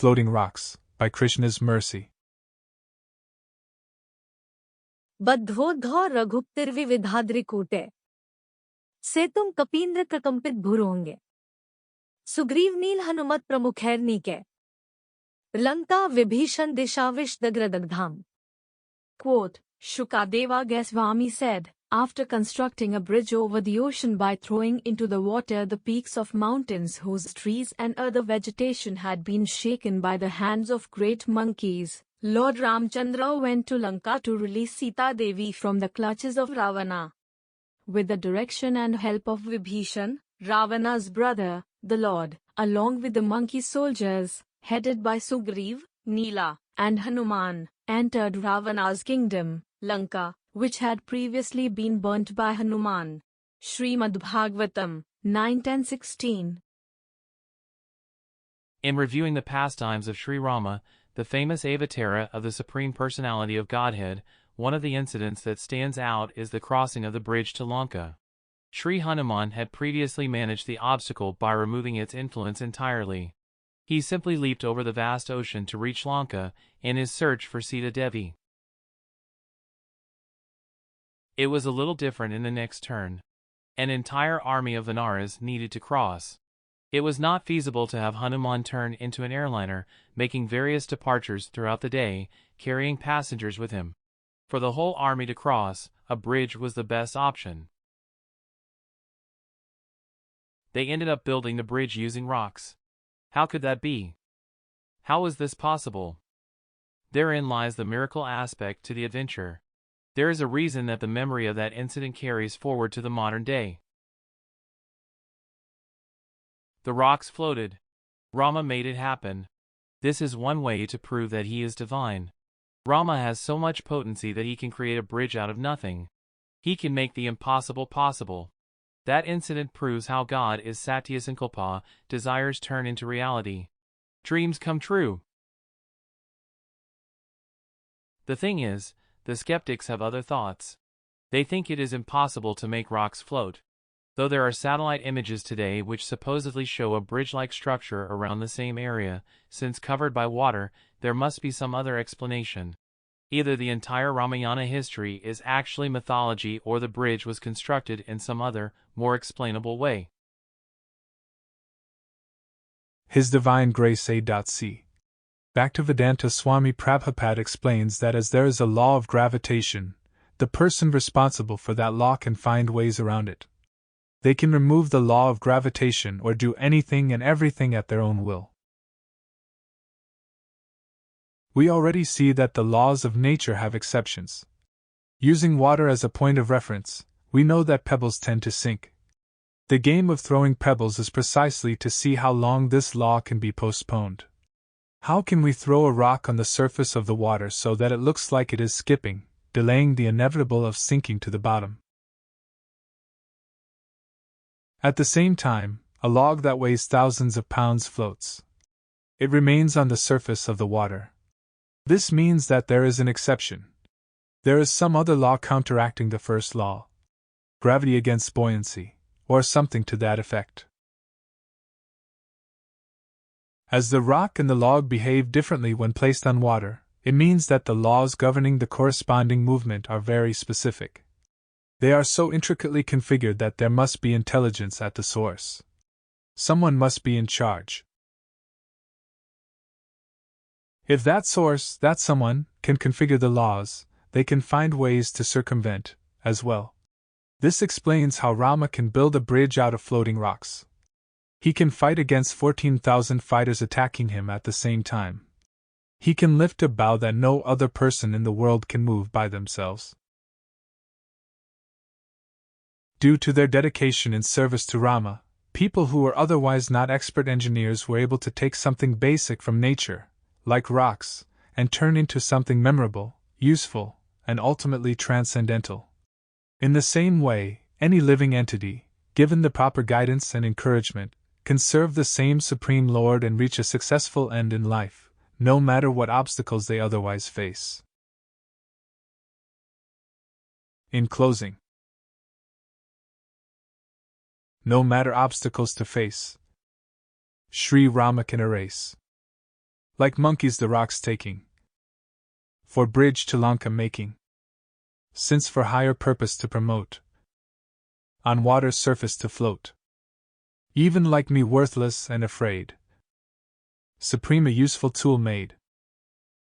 floating rocks, by Krishna's mercy. बद्धोद्धौ रघुपतिर्विविधाद्रिकूटे से तुम कपींद्र प्रकंपित भूरोंगे सुग्रीव नील Hanumat प्रमुखैर्नीके Lanka Vibhishan दिशाविषदग्रदग्धाम. Quote, Shukadeva Gosvami said, after constructing a bridge over the ocean by throwing into the water the peaks of mountains whose trees and other vegetation had been shaken by the hands of great monkeys, Lord Ramachandra went to Lanka to release Sitadevi from the clutches of Ravana. With the direction and help of Vibhishana, Ravana's brother, the Lord, along with the monkey soldiers, headed by Sugriva, Nila, and Hanuman, entered Ravana's kingdom, Lanka, which had previously been burnt by Hanuman. Shrimad Bhagavatam, 9:10-16. In reviewing the pastimes of Sri Rama, the famous avatara of the Supreme Personality of Godhead, one of the incidents that stands out is the crossing of the bridge to Lanka. Sri Hanuman had previously managed the obstacle by removing its influence entirely. He simply leaped over the vast ocean to reach Lanka in his search for Sitadevi. It was a little different in the next turn. An entire army of Vanaras needed to cross. It was not feasible to have Hanuman turn into an airliner, making various departures throughout the day, carrying passengers with him. For the whole army to cross, a bridge was the best option. They ended up building the bridge using rocks. How could that be? How was this possible? Therein lies the miracle aspect to the adventure. There is a reason that the memory of that incident carries forward to the modern day. The rocks floated. Rama made it happen. This is one way to prove that he is divine. Rama has so much potency that he can create a bridge out of nothing. He can make the impossible possible. That incident proves how God is Satya Sankalpa, desires turn into reality. Dreams come true. The thing is, the skeptics have other thoughts. They think it is impossible to make rocks float. Though there are satellite images today which supposedly show a bridge-like structure around the same area, since covered by water, there must be some other explanation. Either the entire Ramayana history is actually mythology or the bridge was constructed in some other, more explainable way. His Divine Grace A.C. Bhaktivedanta Swami Prabhupada explains that as there is a law of gravitation, the person responsible for that law can find ways around it. They can remove the law of gravitation or do anything and everything at their own will. We already see that the laws of nature have exceptions. Using water as a point of reference, we know that pebbles tend to sink. The game of throwing pebbles is precisely to see how long this law can be postponed. How can we throw a rock on the surface of the water so that it looks like it is skipping, delaying the inevitable of sinking to the bottom? At the same time, a log that weighs thousands of pounds floats. It remains on the surface of the water. This means that there is an exception. There is some other law counteracting the first law. Gravity against buoyancy, or something to that effect. As the rock and the log behave differently when placed on water, it means that the laws governing the corresponding movement are very specific. They are so intricately configured that there must be intelligence at the source. Someone must be in charge. If that source, that someone, can configure the laws, they can find ways to circumvent, as well. This explains how Rama can build a bridge out of floating rocks. He can fight against 14,000 fighters attacking him at the same time. He can lift a bow that no other person in the world can move by themselves. Due to their dedication in service to Rama, people who were otherwise not expert engineers were able to take something basic from nature, like rocks, and turn into something memorable, useful, and ultimately transcendental. In the same way, any living entity, given the proper guidance and encouragement, can serve the same Supreme Lord and reach a successful end in life, no matter what obstacles they otherwise face. In closing, no matter obstacles to face, Sri Rama can erase. Like monkeys the rocks taking, for bridge to Lanka making, since for higher purpose to promote, on water's surface to float. Even like me worthless and afraid, supreme a useful tool made,